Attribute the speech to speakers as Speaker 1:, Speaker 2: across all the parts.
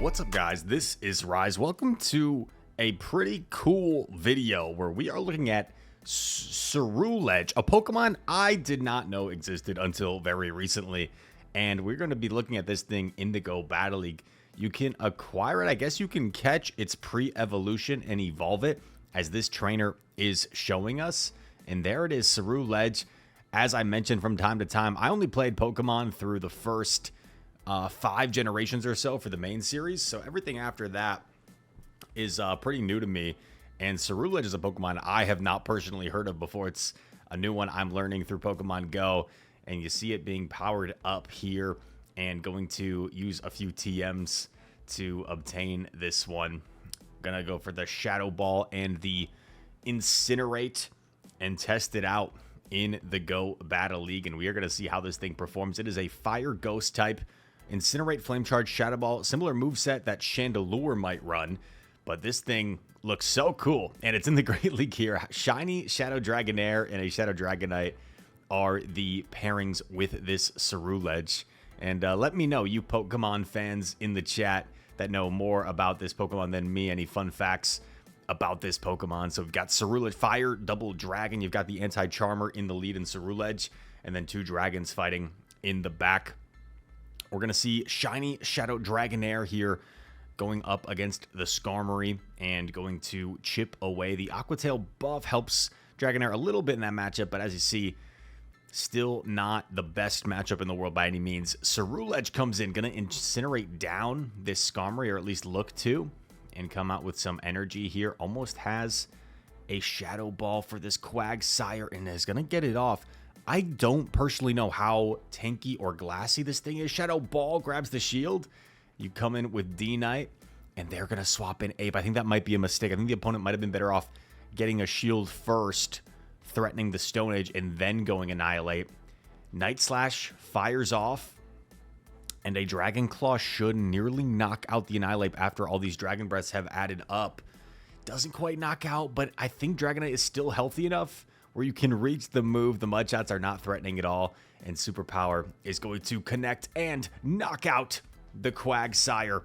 Speaker 1: What's up, guys? This is Rise. Welcome to a pretty cool video where we are looking at Ceruledge, a Pokemon I did not know existed until very recently. And we're going to be looking at this thing in the Go Battle League. You can acquire it. I guess you can catch its pre-evolution and evolve it, as this trainer is showing us. And there it is, Ceruledge. As I mentioned from time to time, I only played Pokemon through the first 5 generations or so for the main series. So everything after that is pretty new to me. And Ceruledge is a Pokemon I have not personally heard of before. It's a new one I'm learning through Pokemon Go. And you see it being powered up here, and going to use a few TMs to obtain this one. Gonna go for the Shadow Ball and the Incinerate and test it out in the Go Battle League, and we are going to see how this thing performs. It is a Fire Ghost type. Incinerate, Flame Charge, Shadow Ball, similar moveset that Chandelure might run, but this thing looks so cool, and it's in the Great League here. Shiny Shadow Dragonair and a Shadow Dragonite are the pairings with this Ceruledge. And let me know, you Pokemon fans in the chat that know more about this Pokemon than me, any fun facts about this Pokemon. So we've got Ceruledge, Fire, Double Dragon. You've got the Anti-Charmer in the lead in Ceruledge, and then 2 dragons fighting in the back. We're going to see Shiny Shadow Dragonair here going up against the Skarmory and going to chip away. The Aqua Tail buff helps Dragonair a little bit in that matchup, but as you see, still not the best matchup in the world by any means. Ceruledge comes in, going to incinerate down this Skarmory, or at least look to, and come out with some energy here. Almost has a Shadow Ball for this Quagsire and is going to get it off. I don't personally know how tanky or glassy this thing is. Shadow Ball grabs the shield. You come in with D-Knight, and they're going to swap in Ape. I think that might be a mistake. I think the opponent might have been better off getting a shield first, threatening the Stone Age, and then going Annihilate. Night Slash fires off, and a Dragon Claw should nearly knock out the Annihilate after all these Dragon Breaths have added up. Doesn't quite knock out, but I think Dragonite is still healthy enough where you can reach the move. The Mudshots are not threatening at all, and Superpower is going to connect and knock out the Quagsire.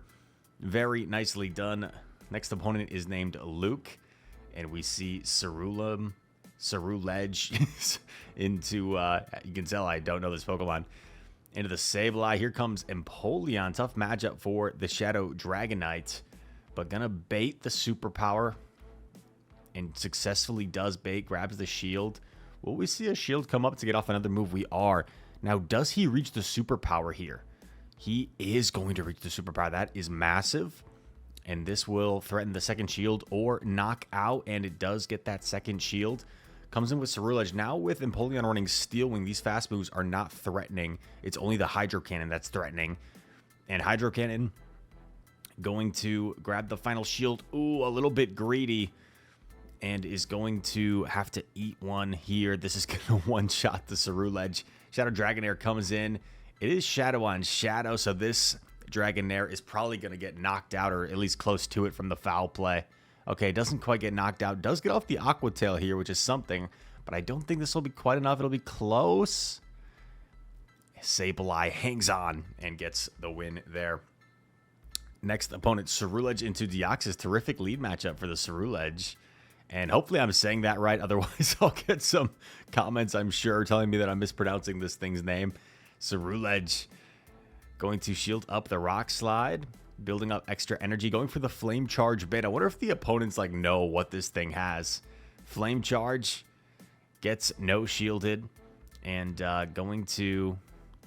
Speaker 1: Very nicely done. Next opponent is named Luke, and we see Ceruledge into, you can tell I don't know this Pokemon, into the Sableye. Here comes Empoleon. Tough matchup for the Shadow Dragonite, but gonna bait the Superpower, and successfully does bait, grabs the shield. Will we see a shield come up to get off another move? We are. Now, does he reach the Superpower here? He is going to reach the Superpower. That is massive, and this will threaten the second shield or knock out, and it does get that second shield. Comes in with Ceruledge. Now with Empoleon running Steel Wing, these fast moves are not threatening. It's only the Hydro Cannon that's threatening. And Hydro Cannon going to grab the final shield. Ooh, a little bit greedy. And is going to have to eat one here. This is going to one-shot the Ceruledge. Shadow Dragonair comes in. It is Shadow on Shadow, so this Dragonair is probably going to get knocked out, or at least close to it from the foul play. Okay, doesn't quite get knocked out. Does get off the Aqua Tail here, which is something, but I don't think this will be quite enough. It'll be close. Sableye hangs on and gets the win there. Next opponent, Ceruledge into Deoxys. Terrific lead matchup for the Ceruledge. And hopefully I'm saying that right. Otherwise, I'll get some comments, I'm sure, telling me that I'm mispronouncing this thing's name. Ceruledge going to shield up the Rock Slide, building up extra energy, going for the Flame Charge bait. I wonder if the opponents like know what this thing has. Flame Charge gets no shielded, and going to...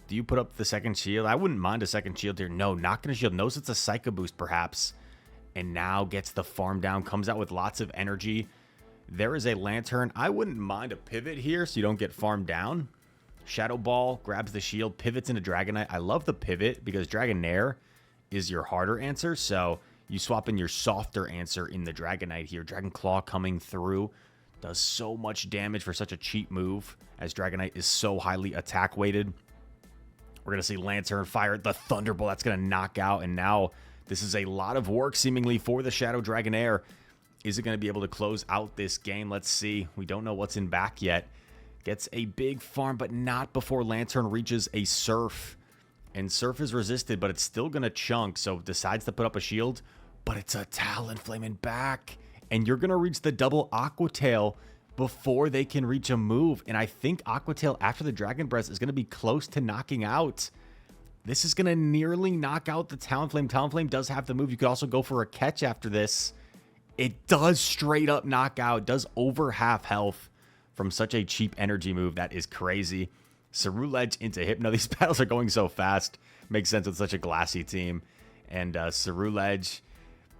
Speaker 1: Do you put up the second shield? I wouldn't mind a second shield here. No, not going to shield. Knows it's a Psycho Boost, perhaps. And now gets the farm down. Comes out with lots of energy. There is a Lantern. I wouldn't mind a pivot here so you don't get farmed down. Shadow Ball grabs the shield. Pivots into Dragonite. I love the pivot because Dragonair is your harder answer. So you swap in your softer answer in the Dragonite here. Dragon Claw coming through. Does so much damage for such a cheap move, as Dragonite is so highly attack weighted. We're going to see Lantern fire the Thunderbolt. That's going to knock out. And now this is a lot of work seemingly for the Shadow Dragonair. Is it going to be able to close out this game? Let's see. We don't know what's in back yet. Gets a big farm, but not before Lantern reaches a Surf. And Surf is resisted, but it's still going to chunk, so decides to put up a shield. But it's a Talonflame back. And you're going to reach the double Aqua Tail before they can reach a move. And I think Aqua Tail after the Dragon Breath is going to be close to knocking out. This is going to nearly knock out the Talonflame. Talonflame does have the move. You could also go for a catch after this. It does straight up knock out. Does over half health from such a cheap energy move. That is crazy. Ceruledge into Hypno. These battles are going so fast. Makes sense with such a glassy team. And Ceruledge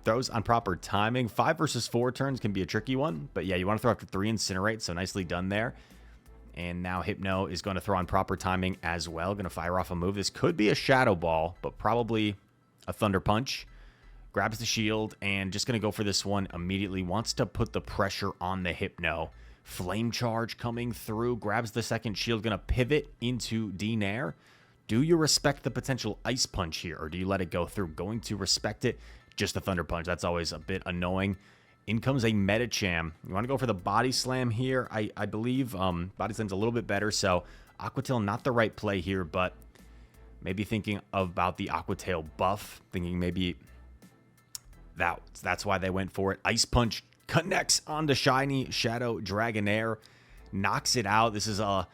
Speaker 1: throws on proper timing. 5 versus 4 turns can be a tricky one. But yeah, you want to throw after 3 Incinerate. So nicely done there. And now Hypno is going to throw on proper timing as well. Going to fire off a move. This could be a Shadow Ball, but probably a Thunder Punch. Grabs the shield and just going to go for this one immediately. Wants to put the pressure on the Hypno. Flame Charge coming through. Grabs the second shield. Going to pivot into D-Nair. Do you respect the potential Ice Punch here, or do you let it go through? Going to respect it. Just a Thunder Punch. That's always a bit annoying. In comes a Medicham. You want to go for the Body Slam here. I believe Body Slam's a little bit better, so Aqua Tail not the right play here, but maybe thinking about the Aqua Tail buff, thinking maybe that's why they went for it. Ice Punch connects on the shiny Shadow Dragonair, knocks it out. This is a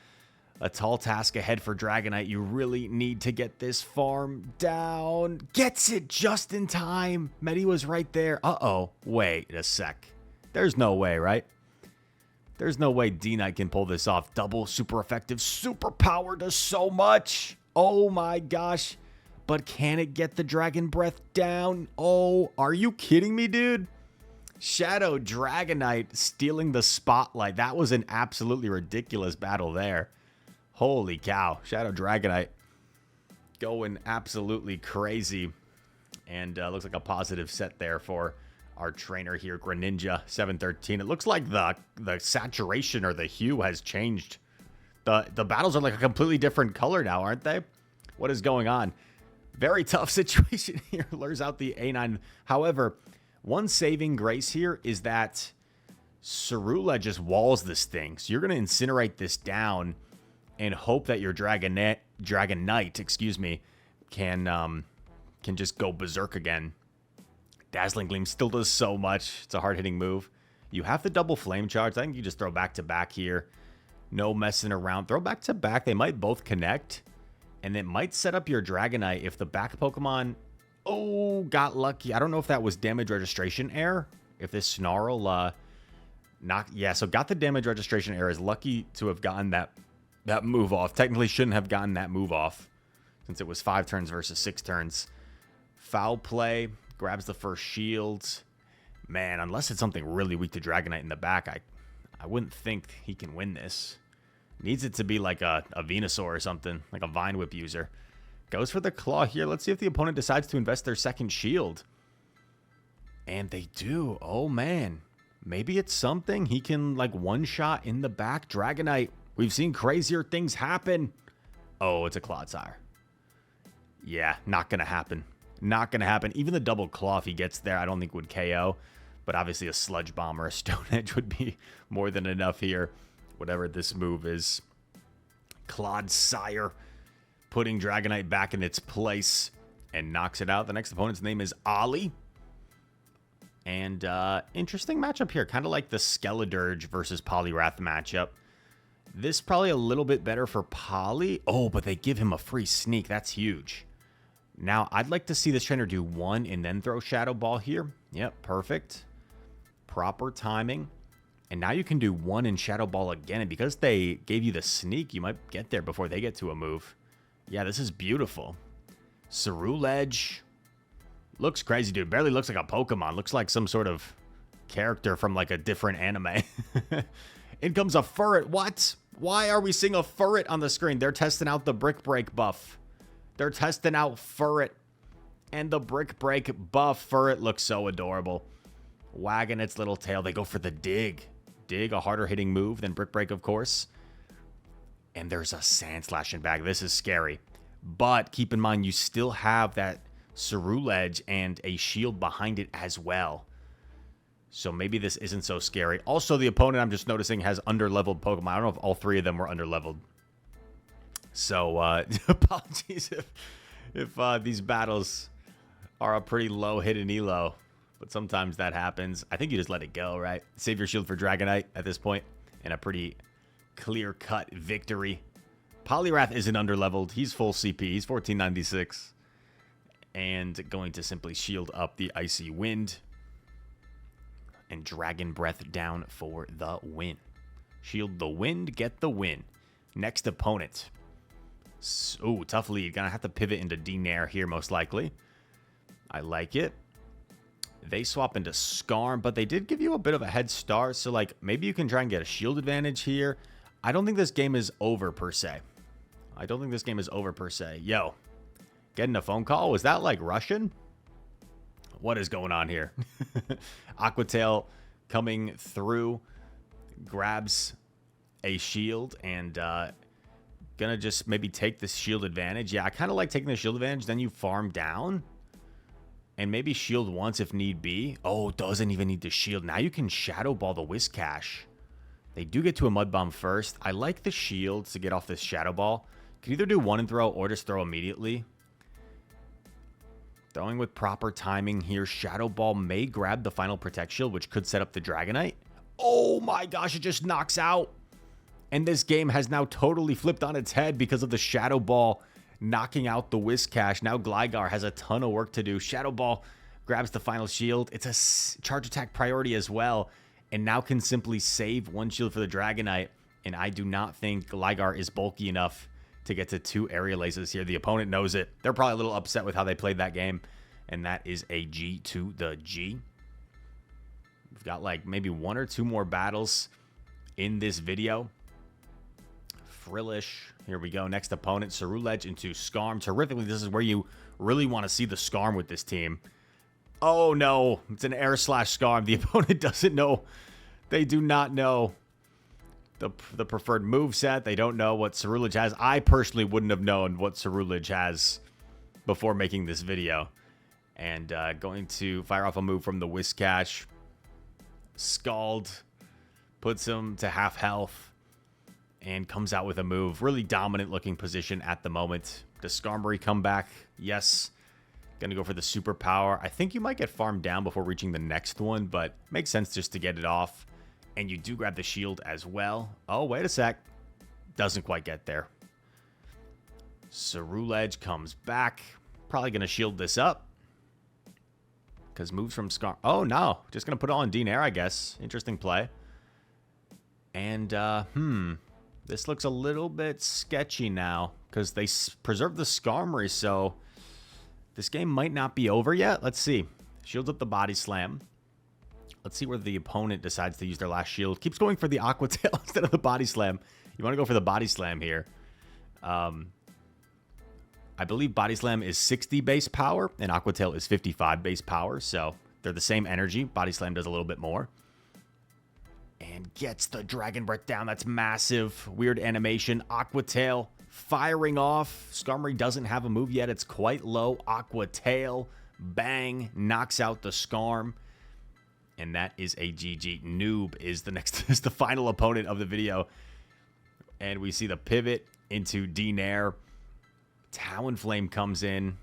Speaker 1: tall task ahead for Dragonite. You really need to get this farm down. Gets it just in time. Medi was right there. Uh-oh. Wait a sec. There's no way, right? There's no way D-Knight can pull this off. Double super effective. Super power does so much. Oh my gosh. But can it get the Dragon Breath down? Oh, are you kidding me, dude? Shadow Dragonite stealing the spotlight. That was an absolutely ridiculous battle there. Holy cow. Shadow Dragonite going absolutely crazy. And looks like a positive set there for our trainer here, Greninja 713. It looks like the saturation or the hue has changed. The battles are like a completely different color now, aren't they? What is going on? Very tough situation here. Lures out the A9. However, one saving grace here is that Ceruledge just walls this thing. So you're going to incinerate this down and hope that your Dragonite, excuse me, can just go berserk again. Dazzling Gleam still does so much. It's a hard-hitting move. You have the double Flame Charge. I think you just throw back-to-back here. No messing around. Throw back-to-back. They might both connect. And it might set up your Dragonite if the back Pokemon... Oh, got lucky. I don't know if that was damage registration error. If this Snarl... Yeah, so got the damage registration error. Is lucky to have gotten that move off. Technically shouldn't have gotten that move off since it was 5 turns versus 6 turns. Foul play. Grabs the first shield. Man, unless it's something really weak to Dragonite in the back, I wouldn't think he can win this. Needs it to be like a Venusaur or something, like a Vine Whip user. Goes for the Claw here. Let's see if the opponent decides to invest their second shield. And they do. Oh, man. Maybe it's something. He can, like, one-shot in the back. Dragonite. We've seen crazier things happen. Oh, it's a Clodsire. Yeah, not going to happen. Not going to happen. Even the double Claw, if he gets there, I don't think would KO. But obviously a Sludge Bomb or a Stone Edge would be more than enough here. Whatever this move is. Clodsire putting Dragonite back in its place and knocks it out. The next opponent's name is Ollie. And interesting matchup here. Kind of like the Skeledirge versus Poliwrath matchup. This probably a little bit better for Poly. Oh, but they give him a free sneak. That's huge. Now, I'd like to see this trainer do 1 and then throw Shadow Ball here. Yep, perfect. Proper timing. And now you can do 1 and Shadow Ball again. And because they gave you the sneak, you might get there before they get to a move. Yeah, this is beautiful. Ceruledge. Looks crazy, dude. Barely looks like a Pokemon. Looks like some sort of character from like a different anime. In comes a Furret. What? Why are we seeing a Furret on the screen? They're testing out the Brick Break buff. They're testing out Furret. And the Brick Break buff. Furret looks so adorable. Wagging its little tail. They go for the Dig. Dig, a harder hitting move than Brick Break, of course. And there's a Sand Slash in back. This is scary. But keep in mind, you still have that Ceruledge and a shield behind it as well. So maybe this isn't so scary. Also, the opponent, I'm just noticing, has underleveled Pokemon. I don't know if all 3 of them were underleveled. So, apologies if these battles are a pretty low hidden elo. But sometimes that happens. I think you just let it go, right? Save your shield for Dragonite at this point. And a pretty clear-cut victory. Poliwrath isn't underleveled. He's full CP. He's 1496. And going to simply shield up the Icy Wind. And Dragon Breath down for the win. Shield the wind, get the win. Next opponent. Ooh, tough lead. Gonna have to pivot into D-Nair here, most likely. I like it. They swap into Skarm, but they did give you a bit of a head start. So, like, maybe you can try and get a shield advantage here. I don't think this game is over, per se. Yo, getting a phone call? Was that, like, Russian? What is going on here? Aqua Tail coming through. Grabs a shield and gonna just maybe take this shield advantage. Yeah, I kind of like taking the shield advantage. Then you farm down. And maybe shield once if need be. Oh, doesn't even need to shield. Now you can Shadow Ball the Whiscash. They do get to a Mud Bomb first. I like the shield to get off this Shadow Ball. Can either do one and throw or just throw immediately. Throwing with proper timing here. Shadow Ball may grab the final Protect Shield, which could set up the Dragonite. Oh my gosh, it just knocks out. And this game has now totally flipped on its head because of the Shadow Ball knocking out the Whiscash. Now Gligar has a ton of work to do. Shadow Ball grabs the final shield. It's a charge attack priority as well. And now can simply save one shield for the Dragonite. And I do not think Gligar is bulky enough to get to 2 Aerial Aces here. The opponent knows it. They're probably a little upset with how they played that game. And that is a G to the G. We've got like maybe 1 or 2 more battles in this video. Frillish. Here we go. Next opponent, Ceruledge into Skarm. Terrifically, this is where you really want to see the Skarm with this team. Oh, no. It's an Air Slash Skarm. The opponent doesn't know. They do not know the preferred moveset. They don't know what Ceruledge has. I personally wouldn't have known what Ceruledge has before making this video. And going to fire off a move from the Whiscash. Scald. Puts him to half health. And comes out with a move. Really dominant looking position at the moment. Does Skarmory come back? Yes. Gonna go for the superpower. I think you might get farmed down before reaching the next one, but makes sense just to get it off. And you do grab the shield as well. Oh, wait a sec. Doesn't quite get there. Ceruledge comes back. Probably gonna shield this up. Because moves from Skarm. Oh, no. Just gonna put it on D-Nair, I guess. Interesting play. And, this looks a little bit sketchy now because they preserved the Skarmory, so this game might not be over yet. Let's see. Shields up the Body Slam. Let's see where the opponent decides to use their last shield. Keeps going for the Aqua Tail instead of the Body Slam. You want to go for the Body Slam here. I believe Body Slam is 60 base power and Aqua Tail is 55 base power, so they're the same energy. Body Slam does a little bit more. And gets the Dragon Breath down. That's massive. Weird animation. Aqua Tail firing off. Skarmory doesn't have a move yet. It's quite low. Aqua Tail. Bang. Knocks out the Skarm. And that is a GG. Noob is the next, is the final opponent of the video. And we see the pivot into D-Nair. Talonflame comes in.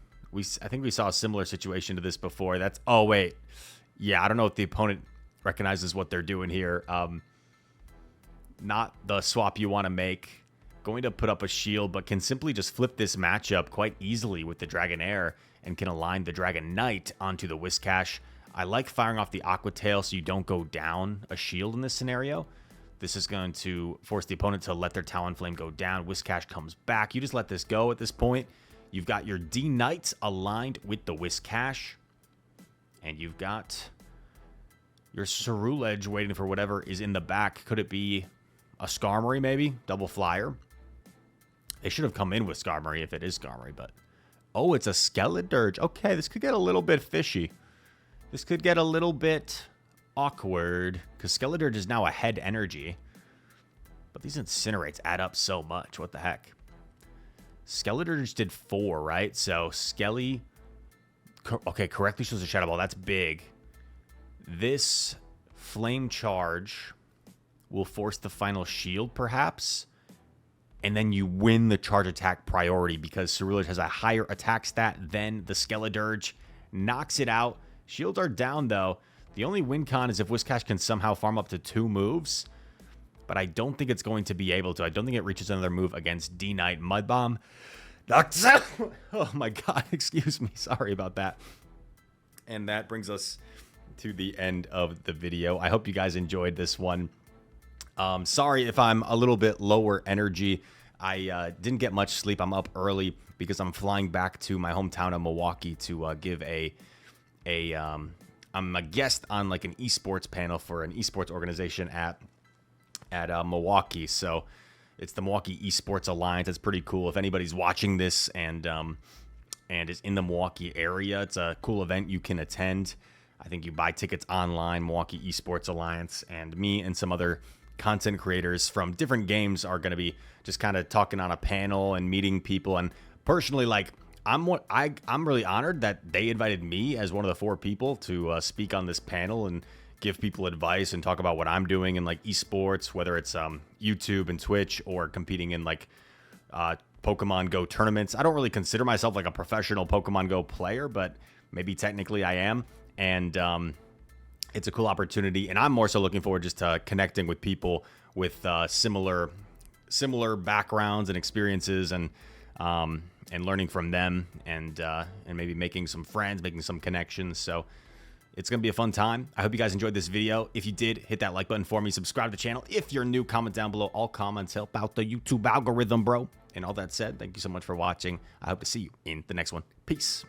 Speaker 1: I think we saw a similar situation to this before. That's, oh wait. Yeah, I don't know if the opponent recognizes what they're doing here. Not the swap you want to make. Going to put up a shield, but can simply just flip this matchup quite easily with the Dragonair and can align the Dragonite onto the Whiscash. I like firing off the Aqua Tail so you don't go down a shield in this scenario. This is going to force the opponent to let their Talonflame go down. Whiscash comes back. You just let this go at this point. You've got your D-Knights aligned with the Whiscash. And you've got your Ceruledge waiting for whatever is in the back. Could it be a Skarmory maybe? Double flyer. They should have come in with Skarmory if it is Skarmory, but... Oh, it's a Ceruledge. Okay, this could get a little bit fishy. This could get a little bit awkward, because Ceruledge is now a head energy. But these Incinerates add up so much. What the heck? Ceruledge did 4, right? So, Skelly... Okay, correctly shows a Shadow Ball. That's big. This Flame Charge will force the final shield, perhaps. and then you win the charge attack priority because Ceruledge has a higher attack stat than the Ceruledge. Knocks it out. Shields are down, though. The only win con is if Whiscash can somehow farm up to 2 moves, but I don't think it's going to be able to. I don't think it reaches another move against D-Knight. Mud Bomb knocks out. Oh my god, excuse me. Sorry about that. And that brings us to the end of the video. I hope you guys enjoyed this one. Sorry if I'm a little bit lower energy. I didn't get much sleep. I'm up early because I'm flying back to my hometown of Milwaukee to give I'm a guest on like an esports panel for an esports organization at Milwaukee. So it's the Milwaukee Esports Alliance. It's pretty cool. If anybody's watching this and is in the Milwaukee area, it's a cool event you can attend. I think you buy tickets online, Milwaukee Esports Alliance, and me and some other content creators from different games are going to be just kind of talking on a panel and meeting people. And personally, like, I'm really honored that they invited me as one of the 4 people to speak on this panel and give people advice and talk about what I'm doing in like esports, whether it's YouTube and Twitch or competing in like Pokemon Go tournaments. I don't really consider myself like a professional Pokemon Go player, but maybe technically I am. And it's a cool opportunity. And I'm more so looking forward just to connecting with people with similar backgrounds and experiences, and learning from them, and maybe making some friends, making some connections. So it's going to be a fun time. I hope you guys enjoyed this video. If you did, hit that like button for me. Subscribe to the channel. If you're new, comment down below. All comments help out the YouTube algorithm, bro. And all that said, thank you so much for watching. I hope to see you in the next one. Peace.